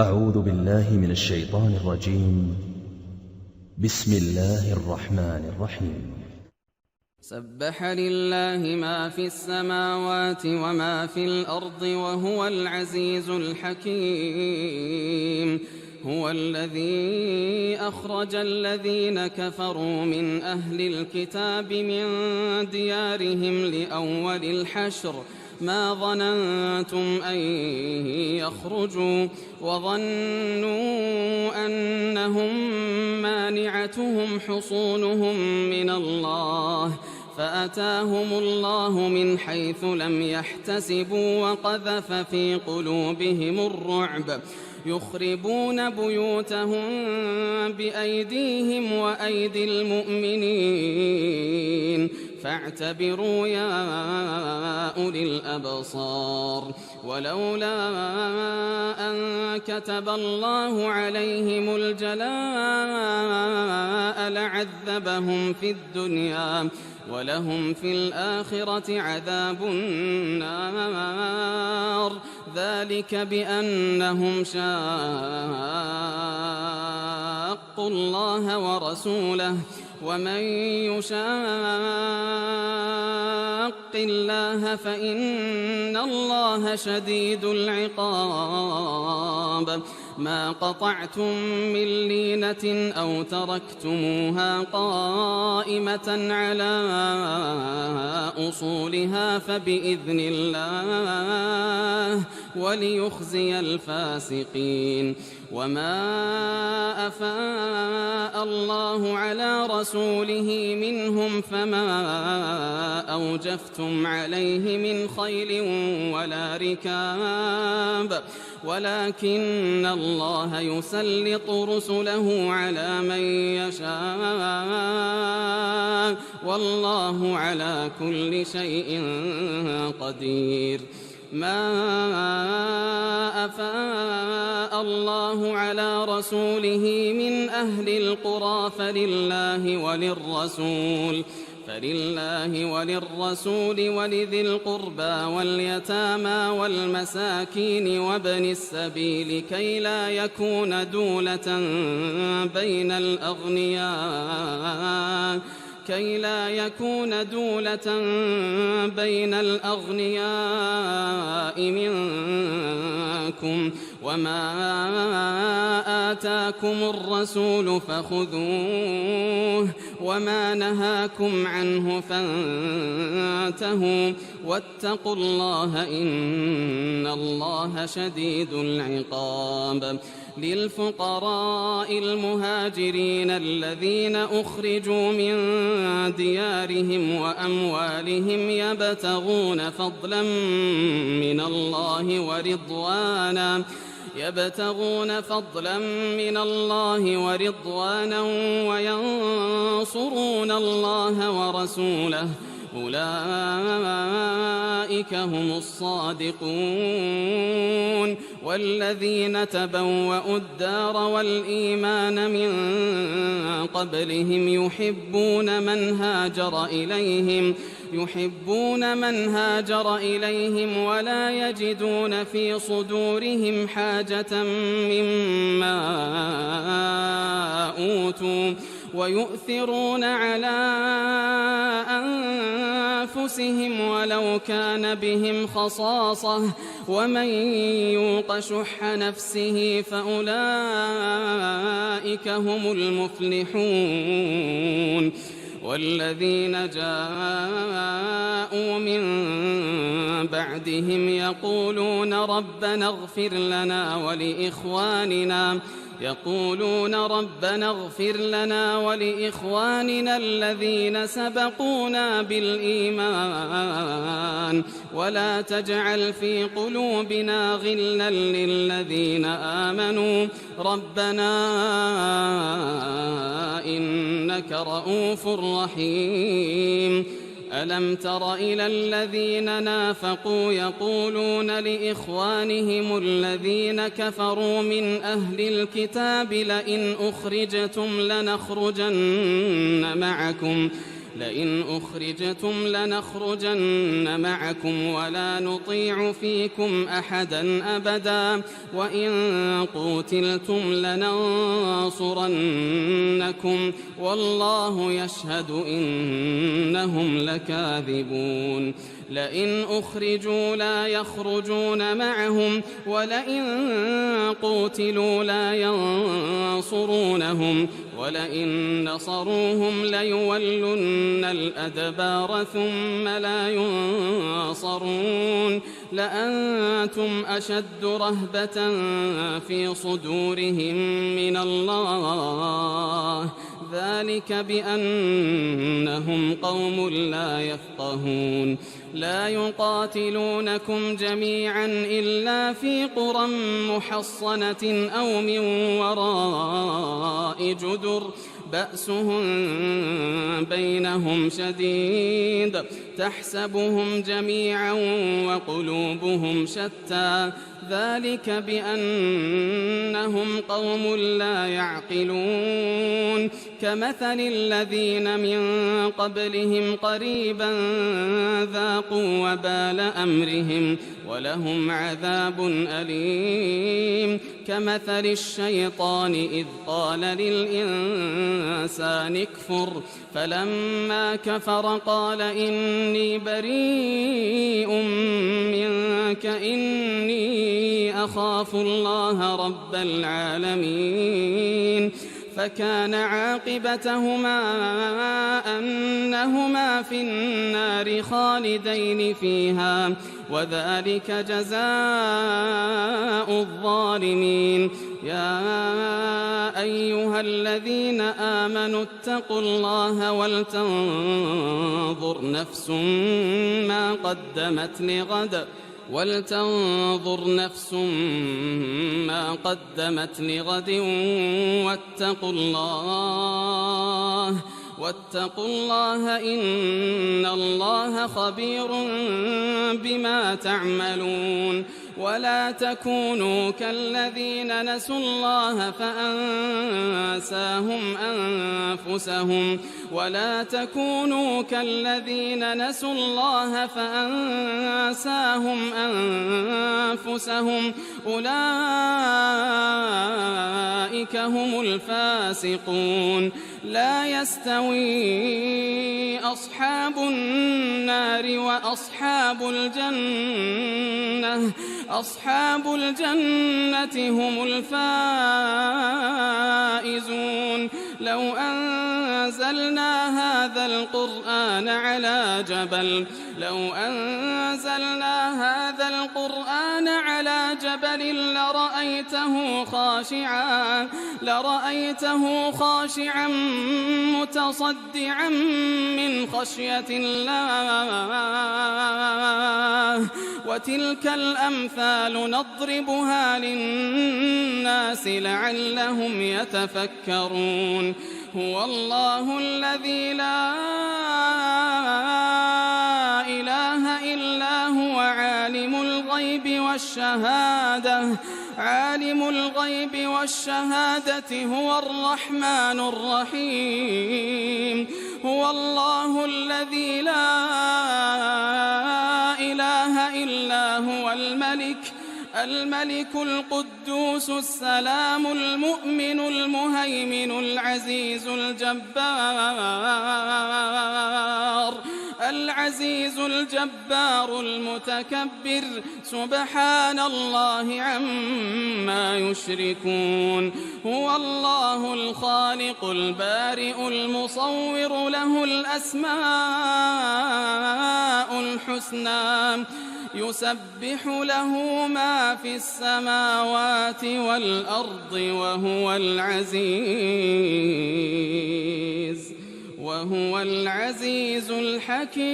أعوذ بالله من الشيطان الرجيم. بسم الله الرحمن الرحيم. سبح لله ما في السماوات وما في الأرض وهو العزيز الحكيم. هو الذي أخرج الذين كفروا من أهل الكتاب من ديارهم لأول الحشر ما ظننتم أن يخرجوا وظنوا أنهم مانعتهم حصونهم من الله فأتاهم الله من حيث لم يحتسبوا وقذف في قلوبهم الرعب يخربون بيوتهم بأيديهم وأيدي المؤمنين فاعتبروا يا أولي الأبصار. ولولا أن كتب الله عليهم الجلاء لعذبهم في الدنيا ولهم في الآخرة عذاب النار ذلك بأنهم شاقوا الله ورسوله ومن يشاق الله فإن الله شديد العقاب. ما قطعتم من لينة أو تركتموها قائمة على أصولها فبإذن الله وليخزي الفاسقين. وما أفاء الله على رسوله منهم فما أوجفتم عليه من خيل ولا ركاب ولكن الله يسلط رسله على من يشاء والله على كل شيء قدير. ما أفاء الله على رسوله من أهل القرى فلله وللرسول ولذي القربى واليتامى والمساكين وابن السبيل كي لا يكون دولة بين الأغنياء منكم. وما آتاكم الرسول فخذوه وما نهاكم عنه فانتهوا واتقوا الله إن الله شديد العقاب. للفقراء المهاجرين الذين أخرجوا من ديارهم وأموالهم يبتغون فضلا من الله ورضوانا وينصرون الله ورسوله أولئك هم الصادقون. والذين تبوأوا الدار والإيمان من قبلهم يحبون من هاجر إليهم ولا يجدون في صدورهم حاجة مما أوتوا ويؤثرون على أنفسهم ولو كان بهم خصاصة ومن يوق شح نفسه فأولئك هم المفلحون. والذين جاءوا من بعدهم يقولون ربنا اغفر لنا ولإخواننا الذين سبقونا بالإيمان ولا تجعل في قلوبنا غلا للذين آمنوا ربنا إنك رؤوف رحيم. ألم تر إلى الذين نافقوا يقولون لإخوانهم الذين كفروا من أهل الكتاب لئن أخرجتم لنخرجن معكم لئن أخرجتم لنخرجن معكم ولا نطيع فيكم أحدا أبدا وإن قوتلتم لننصرنكم والله يشهد إنهم لكاذبون لئن أخرجوا لا يخرجون معهم ولئن قوتلوا لا ينصرونهم ولئن نصروهم ليولن الأدبار ثم لا ينصرون لأنتم أشد رهبة في صدورهم من الله ذلك بأنهم قوم لا يفقهون لا يقاتلونكم جميعا إلا في قرى محصنة أو من وراء جدر بأسهم بينهم شديد تحسبهم جميعا وقلوبهم شتى ذلك بأنهم قوم لا يعقلون كمثل الذين من قبلهم قريبا ذاقوا وبال أمرهم ولهم عذاب أليم كمثل الشيطان إذ قال للإنسان اكفر فلما كفر قال إني بريء منك إني أخاف الله رب العالمين فكان عاقبتهما أنهما في النار خالدين فيها وذلك جزاء الظالمين يا أيها الذين آمنوا اتقوا الله ولتنظر نفس ما قدمت لغد واتقوا الله إن الله خبير بما تعملون ولا تكونوا كالذين نسوا الله فأنساهم أنفسهم أولئك هم الفاسقون لا يستوي أصحاب النار وأصحاب الجنة أصحاب الجنة هم الفائزون لو أنزلنا هذا القرآن على جبل لرأيته خاشعا متصدعا من خشية الله وتلك الأمثال نضربها للناس لعلهم يتفكرون هو الله الذي لا إله إلا هو عالم الغيب والشهادة هو الرحمن الرحيم هو الله الذي لا إله إلا هو الملك القدوس السلام المؤمن المهيمن العزيز الجبار المتكبر سبحان الله عما يشركون هو الله الخالق البارئ المصور له الأسماء الحسنى يسبح له ما في السماوات والأرض وهو العزيز الحكيم.